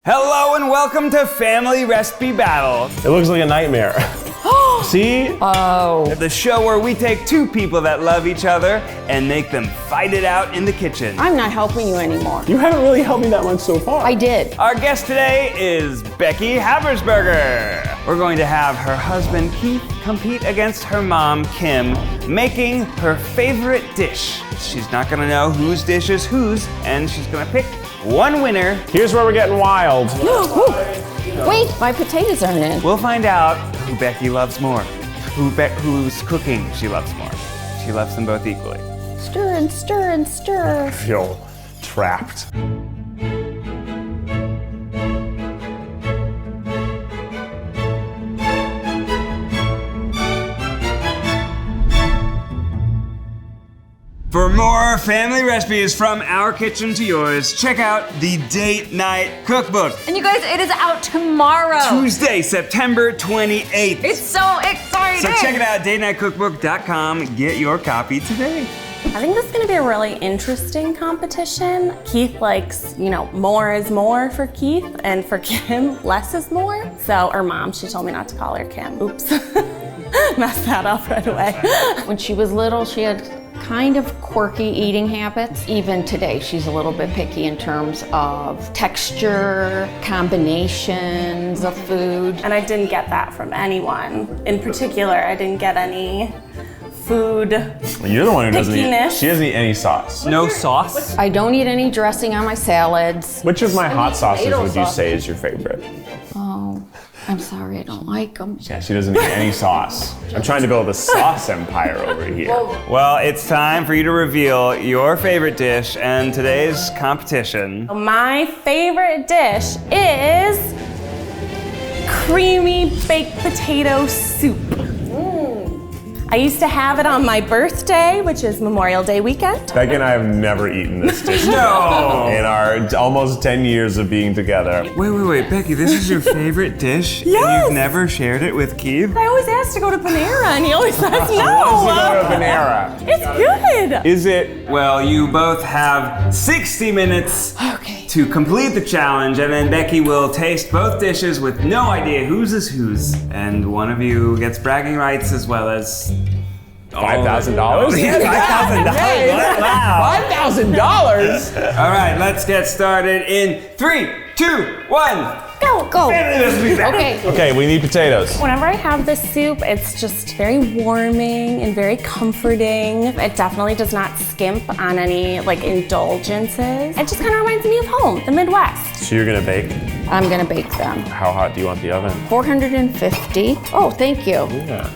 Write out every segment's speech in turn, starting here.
Hello and welcome to Family Recipe Battle. It looks like a nightmare. See? Oh. The show where we take two people that love each other and make them fight it out in the kitchen. I'm not helping you anymore. You haven't really helped me that much so far. I did. Our guest today is Becky Habersberger. We're going to have her husband Keith compete against her mom Kim, making her favorite dish. She's not gonna know whose dish is whose, and she's gonna pick one winner. Here's where we're getting wild. Wait, my potatoes aren't in. We'll find out who Becky loves more, whose cooking she loves more. She loves them both equally. Stir and stir and stir. I feel trapped. For more family recipes from our kitchen to yours, check out the Date Night Cookbook. And you guys, it is out tomorrow. Tuesday, September 28th. It's so exciting. So check it out, datenightcookbook.com. Get your copy today. I think this is gonna be a really interesting competition. Keith likes, more is more for Keith, and for Kim, less is more. So, her mom, she told me not to call her Kim. Oops. Messed that up right away. When she was little, she had kind of quirky eating habits. Even today, she's a little bit picky in terms of texture, combinations of food. And I didn't get that from anyone. In particular, I didn't get any food You're the one who doesn't eat. pickiness. She doesn't eat any sauce. No sauce? I don't eat any dressing on my salads. Which of my hot sauces tomato would you sauce. say is your favorite? Oh, I'm sorry, I don't like them. Yeah, she doesn't eat any sauce. I'm trying to build a sauce empire over here. Well, it's time for you to reveal your favorite dish and today's competition. My favorite dish is creamy baked potato soup. I used to have it on my birthday, which is Memorial Day weekend. Becky and I have never eaten this dish No! in our almost 10 years of being together. Wait, Becky, this is your favorite dish? Yes! And you've never shared it with Keith? I always ask to go to Panera, and he always says Let's go no. to Panera. It's good. Is it? Well, you both have 60 minutes to complete the challenge, and then Becky will taste both dishes with no idea whose is whose. And one of you gets bragging rights as well as $5,000? Yeah, $5,000. Wow. $5,000? All right, let's get started in 3, 2, 1. Go. Okay. Okay, we need potatoes. Whenever I have this soup, it's just very warming and very comforting. It definitely does not skimp on any indulgences. It just kind of reminds me of home, the Midwest. So you're gonna bake? I'm gonna bake them. How hot do you want the oven? 450. Oh, thank you.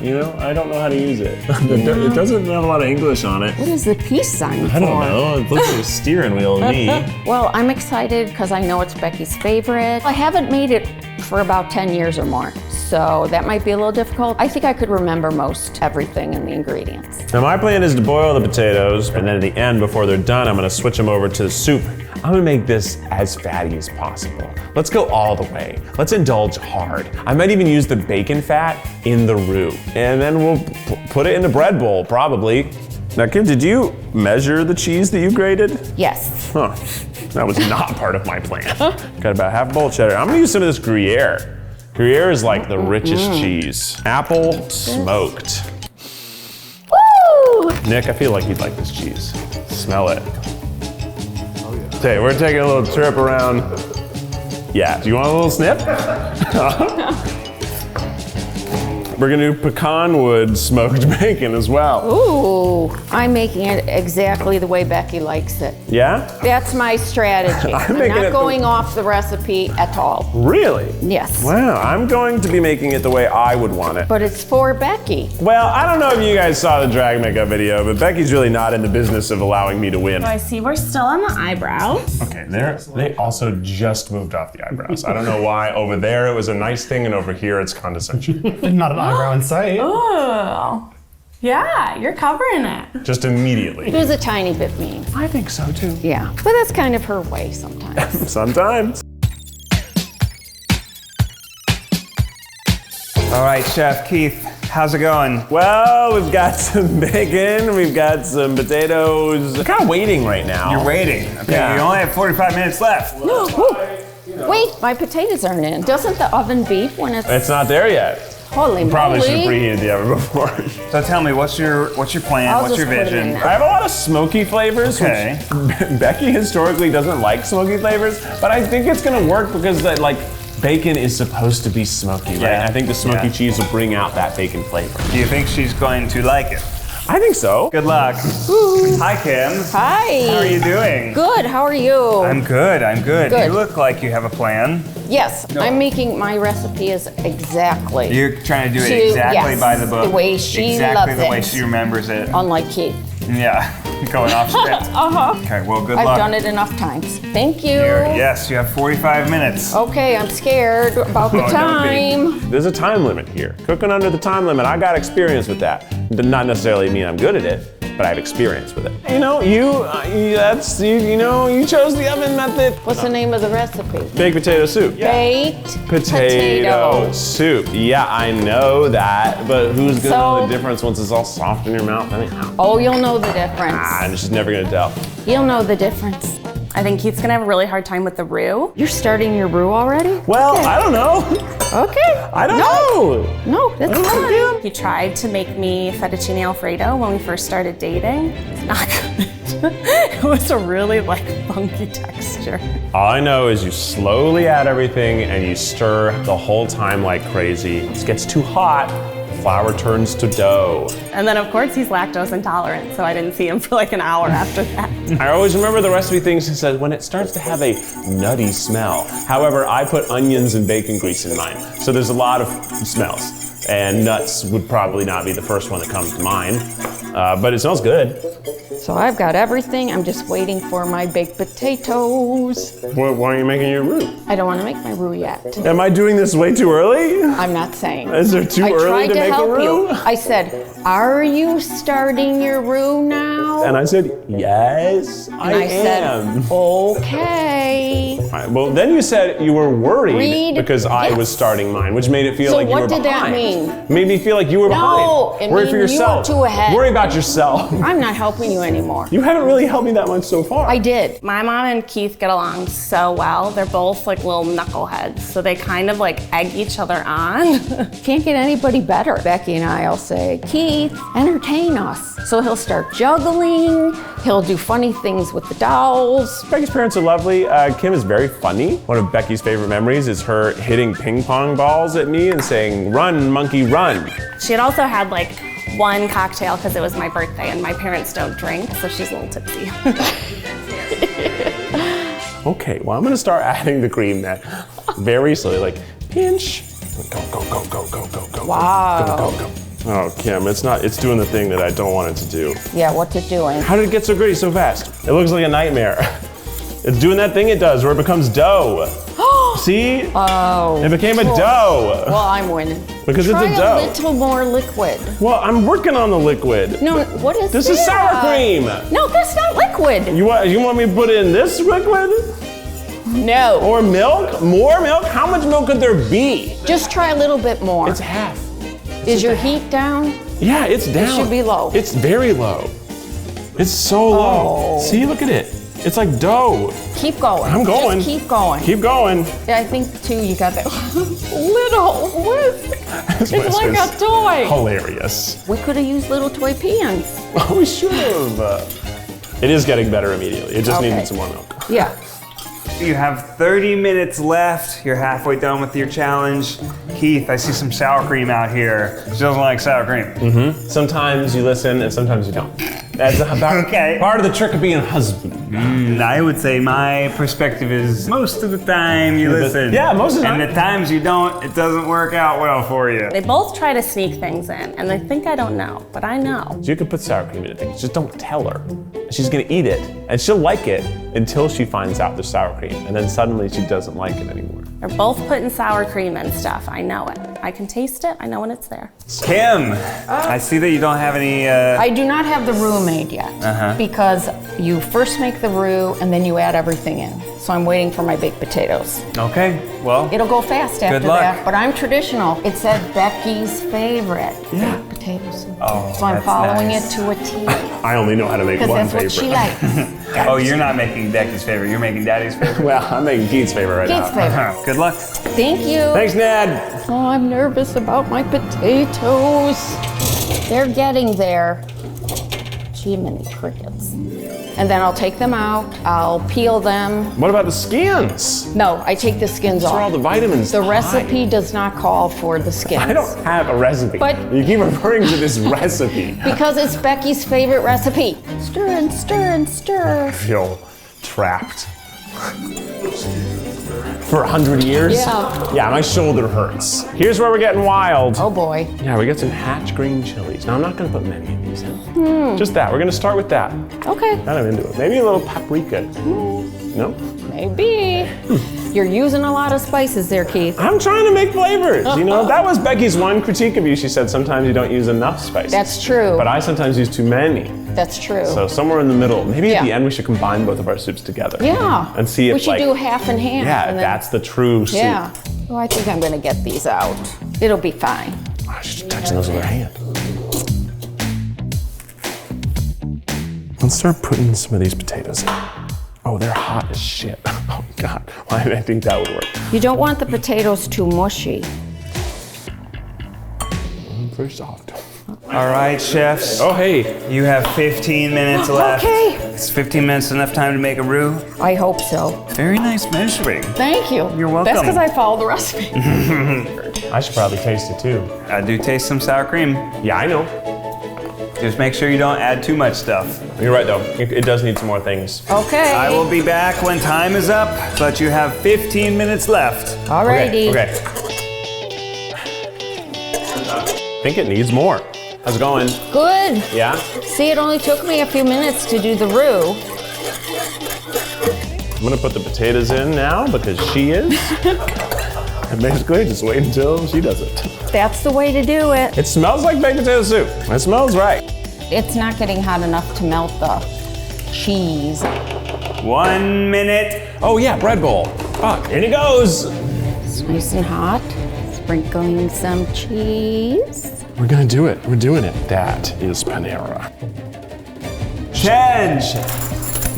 Yeah, I don't know how to use it. It doesn't have a lot of English on it. What is the peace sign for? I don't know. It looks like a steering wheel to me. Well, I'm excited because I know it's Becky's favorite. I haven't made it for about 10 years or more, so that might be a little difficult. I think I could remember most everything in the ingredients. Now my plan is to boil the potatoes, and then at the end, before they're done, I'm gonna switch them over to the soup. I'm gonna make this as fatty as possible. Let's go all the way. Let's indulge hard. I might even use the bacon fat in the roux. And then we'll put it in a bread bowl, probably. Now, Kim, did you measure the cheese that you grated? Yes. Huh, that was not part of my plan. Got about half a bowl of cheddar. I'm gonna use some of this Gruyere. Gruyere is like the richest cheese. Apple smoked. Woo! Nick, I feel like you'd like this cheese. Smell it. Okay, we're taking a little trip around. Yeah, do you want a little snip? We're gonna do pecan wood smoked bacon as well. Ooh, I'm making it exactly the way Becky likes it. Yeah? That's my strategy. I'm making it not going off the recipe at all. Really? Yes. Wow, I'm going to be making it the way I would want it. But it's for Becky. Well, I don't know if you guys saw the drag makeup video, but Becky's really not in the business of allowing me to win. I see we're still on the eyebrows. Okay, they also just moved off the eyebrows. I don't know why. Over there it was a nice thing, and over here it's condescension. Not an eyebrow in sight. Oh, yeah, you're covering it. Just immediately. It was a tiny bit mean. I think so too. Yeah, but that's kind of her way sometimes. Sometimes. All right, Chef Keith, how's it going? Well, we've got some bacon, we've got some potatoes. We're kind of waiting right now. You're waiting. Okay, Yeah. you only have 45 minutes left. Wait, my potatoes aren't in. Doesn't the oven beep when it's... It's not there yet. Holy Probably should have moly. preheated the oven before. So tell me, what's your plan? I'll What's just your put 'em in vision? there. I have a lot of smoky flavors. Okay. Which Becky historically doesn't like smoky flavors, but I think it's gonna work because that bacon is supposed to be smoky, right? Yeah. I think the smoky Yeah. cheese will bring out that bacon flavor. Do you think she's going to like it? I think so. Good luck. Hi, Kim. Hi. How are you doing? Good, how are you? I'm good. Good. You look like you have a plan. Yes, I'm making my recipe is exactly You're trying to do it She- exactly yes, by the book. the way she exactly loves the way it. she remembers it. unlike Keith. Yeah, going off script. Okay, well, good I've luck. done it enough times. Thank you. Yes, you have 45 minutes. Okay, I'm scared about the Oh, don't be. time. There's a time limit here. Cooking under the time limit, I got experience with that. Does not necessarily mean I'm good at it, but I have experience with it. You know, you chose the oven method. What's the name of the recipe? Baked potato soup. Baked Potato soup. Yeah, I know that, but who's gonna know So- the difference once it's all soft in your mouth? I mean, Oh, you'll know the difference. I'm just never gonna tell. You'll know the difference. I think Keith's gonna have a really hard time with the roux. You're starting your roux already? Well, I don't know. Okay. I don't know. No, that's fine. He tried to make me fettuccine alfredo when we first started dating. It's not good. It was a really funky texture. All I know is you slowly add everything and you stir the whole time like crazy. It gets too hot, flour turns to dough. And then of course he's lactose intolerant, so I didn't see him for an hour after that. I always remember the recipe things that says when it starts to have a nutty smell. However, I put onions and bacon grease in mine, so there's a lot of smells. And nuts would probably not be the first one that comes to mind, but it smells good. So I've got everything. I'm just waiting for my baked potatoes. Why are you making your roux? I don't want to make my roux yet. Am I doing this way too early? I'm not saying. Is it too I early tried to to make a help roux? you. I said, "Are you starting your roux now?" And I said, yes, And I am. said, "Okay." All right, well, then you said you were worried Read- because I yes. was starting mine, which made it feel So like you what were did that behind. mean? Made me feel like you were No, behind. it Worry for means you yourself. were too ahead. Worry about yourself. I'm not helping you anymore. You haven't really helped me that much so far. I did. My mom and Keith get along so well. They're both little knuckleheads, so they kind of egg each other on. Can't get anybody better. Becky and I'll say, "Keith, entertain us." So he'll start juggling. He'll do funny things with the dolls. Becky's parents are lovely. Kim is very funny. One of Becky's favorite memories is her hitting ping pong balls at me and saying, "Run, monkey, run." She had also had one cocktail because it was my birthday and my parents don't drink, so she's a little tipsy. Okay, well, I'm gonna start adding the cream then. Very slowly, pinch. Go, go, go, go, go, go, go. Wow. Go, go, go. Oh, Kim, it's doing the thing that I don't want it to do. Yeah, what's it doing? How did it get so gritty so fast? It looks like a nightmare. It's doing that thing it does where it becomes dough. See? Oh. It became a dough. Well, I'm winning. Because Try it's a dough. a little more liquid. Well, I'm working on the liquid. No, what is This is sour cream. No, that's not liquid. You want me to put in this liquid? No. Or milk? More milk? How much milk could there be? Just try a little bit more. It's half. Is your heat down? Yeah, it's down. should be low. It's very low. It's so low. See, look at it. It's like dough. Keep going. I'm going. Just keep going. Keep going. Yeah, I think too you got that little whisk. It's like a toy. Hilarious. We could have used little toy pans. Oh, we should have. It is getting better immediately. It just Okay. needed some more milk. Yeah. You have 30 minutes left. You're halfway done with your challenge. Keith, I see some sour cream out here. She doesn't like sour cream. Sometimes you listen and sometimes you don't. That's about Okay. part of the trick of being a husband. I would say my perspective is most of the time you listen. Yeah, most of the time. And the times you don't, it doesn't work out well for you. They both try to sneak things in, and they think I don't know, but I know. So you can put sour cream in things, just don't tell her. She's gonna eat it, and she'll like it until she finds out there's sour cream, and then suddenly she doesn't like it anymore. They're both putting sour cream in stuff. I know it. I can taste it. I know when it's there. Kim, I see that you don't have any, I do not have the roux made yet because you first make the roux and then you add everything in. So I'm waiting for my baked potatoes. okay, well, It'll go fast after luck. that, but I'm traditional. It said Becky's favorite baked potatoes. Oh, so I'm that's following nice. it to a T I only know how to make because one that's what she favorite. likes. Oh, you're not making Becky's favorite. You're making Daddy's favorite. Well, I'm making Keith's favorite right Keith's now. favorite. Good luck. Thank you. Thanks, Ned. Oh, I'm nervous about my potatoes. They're getting there. Gee, many crickets. And then I'll take them out. I'll peel them. What about the skins? No, I take the skins That's off. where all the vitamins The hide. recipe does not call for the skins. I don't have a recipe. But- you keep referring to this recipe. Because it's Becky's favorite recipe. Stir and stir and stir. I feel trapped. For 100 years? Yeah. Yeah, my shoulder hurts. Here's where we're getting wild. Oh boy. Yeah, we got some hatch green chilies. Now, I'm not gonna put many of these in. Just that, we're gonna start with that. Okay. Kind of into it. Maybe a little paprika. No? Maybe. You're using a lot of spices there, Keith. I'm trying to make flavors, you know? That was Becky's one critique of you. She said sometimes you don't use enough spices. That's true. But I sometimes use too many. That's true. So somewhere in the middle. Maybe at Yeah. the end we should combine both of our soups together. Yeah. And see if we should like, do half and half. yeah, and then, that's the true soup. Yeah. Oh, I think I'm gonna get these out. It'll be fine. Oh, she's touching those with her hand. Let's start putting some of these potatoes in. Oh, they're hot as shit. Oh God, why did I think that would work? You don't want the potatoes too mushy. Very soft. All right, chefs. Oh, hey. You have 15 minutes left. Okay. Is 15 minutes enough time to make a roux? I hope so. Very nice measuring. Thank you. You're welcome. That's because I followed the recipe. I should probably taste it too. I do taste some sour cream. Yeah, I know. Just make sure you don't add too much stuff. You're right though. It does need some more things. Okay. I will be back when time is up, but you have 15 minutes left. Alrighty. Okay. I think it needs more. How's it going? Good. Yeah? See, it only took me a few minutes to do the roux. I'm gonna put the potatoes in now because she is. And basically, just wait until she does it. That's the way to do it. It smells like baked potato soup. It smells right. It's not getting hot enough to melt the cheese. 1 minute. Oh yeah, bread bowl. Fuck, in it goes. It's nice and hot. Sprinkling some cheese. We're gonna do it. We're doing it. That is Panera. 10,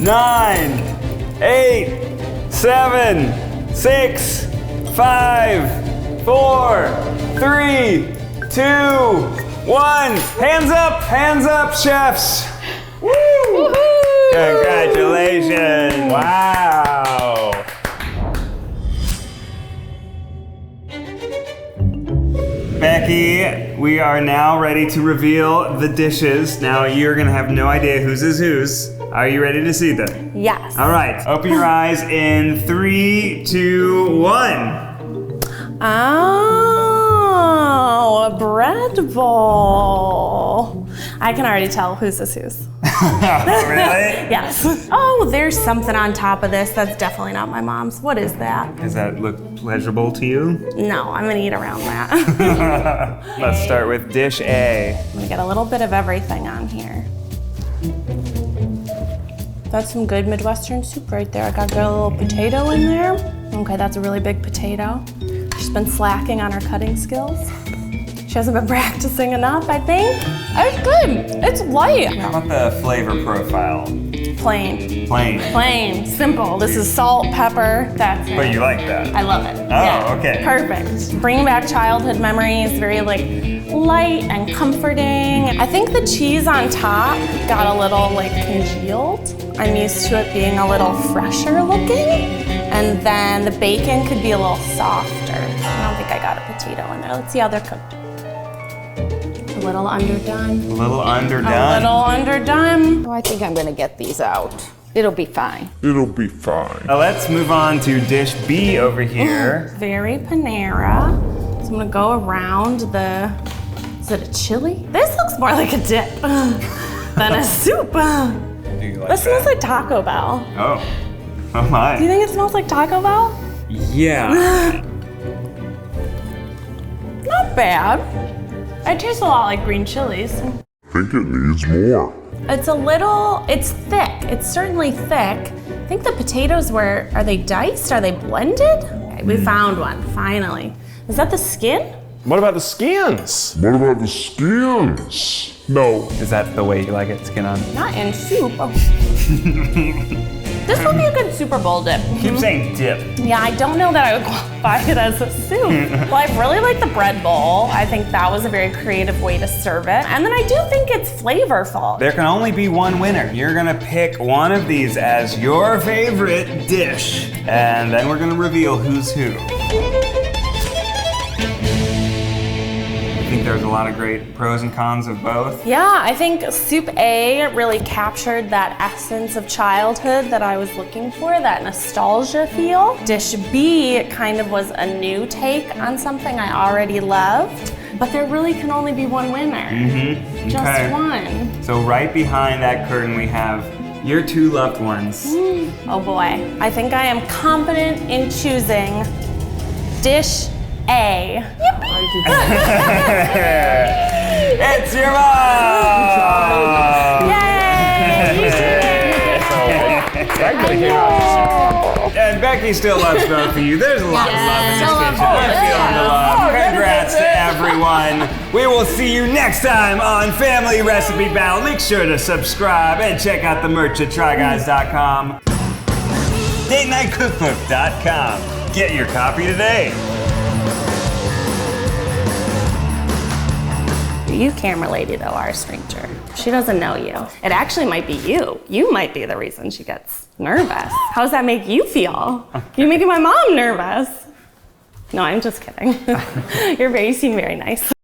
9, 8, 7, 6, 5, 4, 3, 2, 1. Hands up, chefs. Woo! Woohoo! Congratulations. Wow. Becky, we are now ready to reveal the dishes. Now you're gonna have no idea whose is whose. Are you ready to see them? Yes. All right, open your eyes in 3, 2, 1. Oh, a bread bowl. I can already tell whose is whose. Really? Yes. Oh, there's something on top of this that's definitely not my mom's. What is that? Does that look pleasurable to you? No, I'm gonna eat around that. Let's start with dish A. I'm gonna get a little bit of everything on here. That's some good Midwestern soup right there. I got a little potato in there. Okay, that's a really big potato. She's been slacking on her cutting skills. She hasn't been practicing enough, I think. It's good. It's light. How about the flavor profile? Plain. Plain. Simple. This is salt, pepper, that's it. But you like that? I love it. Oh, okay. Perfect. Bringing back childhood memories, very like light and comforting. I think the cheese on top got a little like congealed. I'm used to it being a little fresher looking. And then the bacon could be a little softer. I don't think I got a potato in there. Let's see how they're cooked. A little underdone. A little underdone. A little underdone. Oh, I think I'm gonna get these out. It'll be fine. Let's move on to dish B over here. Very Panera. So I'm gonna go around the, is it a chili? This looks more like a dip than a soup. Do you like This smells that? like Taco Bell. Oh. Oh my. Do you think it smells like Taco Bell? Yeah. Not bad. It tastes a lot like green chilies. Think it needs more. It's a little, it's thick. It's certainly thick. I think the potatoes are they diced? Are they blended? Okay, we found one, finally. Is that the skin? What about the skins? What about the skins? No. Is that the way you like it, skin on? Not in soup. This would be a good Super Bowl dip. Keep saying dip. Yeah, I don't know that I would qualify it as a soup. Well, I really like the bread bowl. I think that was a very creative way to serve it. And then I do think it's flavorful. There can only be one winner. You're gonna pick one of these as your favorite dish, and then we're gonna reveal who's who. I think there's a lot of great pros and cons of both. Yeah, I think Soup A really captured that essence of childhood that I was looking for, that nostalgia feel. Dish B kind of was a new take on something I already loved, but there really can only be one winner. Just Okay. one. So right behind that curtain we have your two loved ones. Oh boy, I think I am confident in choosing Dish A. It's your mom! Yay! You did it! And Becky still loves both of you. There's a lot of love in this kitchen. I'm feeling the love. Congrats to everyone. We will see you next time on Family Recipe Battle. Make sure to subscribe and check out the merch at tryguys.com. DateNightCookbook.com. Get your copy today. You camera lady though are a stranger. She doesn't know you. It actually might be you. You might be the reason she gets nervous. How does that make you feel? You're making my mom nervous. No, I'm just kidding. You seem very nice.